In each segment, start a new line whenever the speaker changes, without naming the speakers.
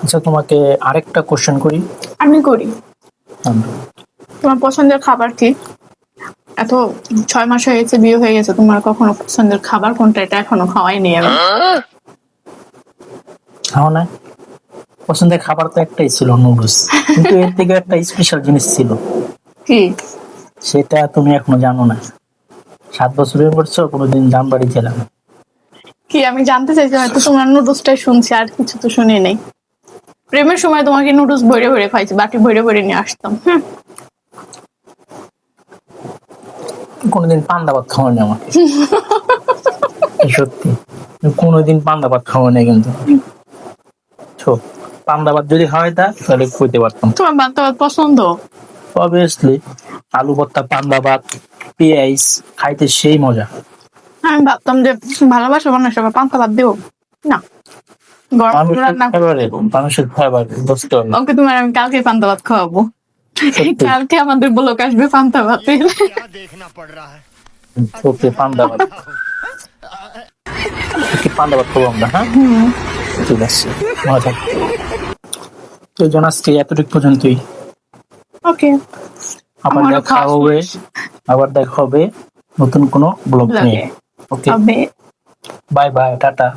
আচ্ছা, তোমাকে আরেকটা কোশ্চেন করি।
আমি করি।
হুম,
তোমার পছন্দের খাবার কি? এত 6 মাস হয়ে গেছে, বিয়ে হয়ে গেছে, তোমার কখনো পছন্দের খাবার কোনটা এটা এখনো খাওয়াইনি আমি।
খাও না? পছন্দের খাবার তো একটাই ছিল, নুডলস। কিন্তু এর থেকে একটা স্পেশাল জিনিস ছিল,
কি?
সেটা তুমি এখনো জানো না। 7 বছরের করছো, কোনোদিন জানবাড়ি ছিল না।
কি আমি জানতে চাইছি, হয়তো তোমার নুডলসটাই শুনছি, আর কিছু তো শুনি নাই। প্রেমের সময় তোমাকে নুডলস ভরে ভরে খাইছি, বাটি ভরে ভরে নিয়ে আসতাম।
কোনোদিন পান্তা ভাত খাওয়ানি আমাকে, এই সত্যি। তুমি কোনোদিন পান্তা ভাত খাওয়ানি কিন্তু। তো পান্তা ভাত যদি হয় তাহলে কইতে পারতাম।
তোমার পান্তা ভাত পছন্দ?
অবভিয়াসলি, আলু ভর্তা, পান্তা ভাত, পেঁয়াজ খাইতে সেই মজা।
আমি ভাবতাম যে ভালোবাসা মানুষ আবার পান্তা ভাত দেবো না, গরম
মানুষের
রান্না।
ফেভারিট, মানুষের ফেভারিট, বুঝতে পারলাম।
ওকে, তোমার আমি কালকে পান্তা ভাত খাওয়াবো।
সত্যি।
কালকে আমাদের ব্লক আসবে পান্তা ভাতে।
क्या देखना पड़ रहा है।
ওকে, পান্তা ভাত। ওকে, পান্তা ভাত খাবো আমরা, হ্যাঁ? ঠিক আছে, মজা থাকবে। তো জন, আজকে এতটুকু পর্যন্তই।
ওকে,
আবার
আমারও
দেখা
খাওয়া
হবে,
শেষ।
আবার দেখা হবে নতুন কোনো ব্লগ নিয়ে। ওকে,
তবে
বাই বাই, টাটা।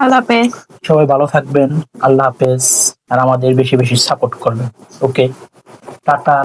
আল্লাহ হাফেজ।
সবাই ভালো থাকবেন, আল্লাহ হাফেজ। আর আমাদের বেশি বেশি সাপোর্ট করবেন। ওকে, টাটা।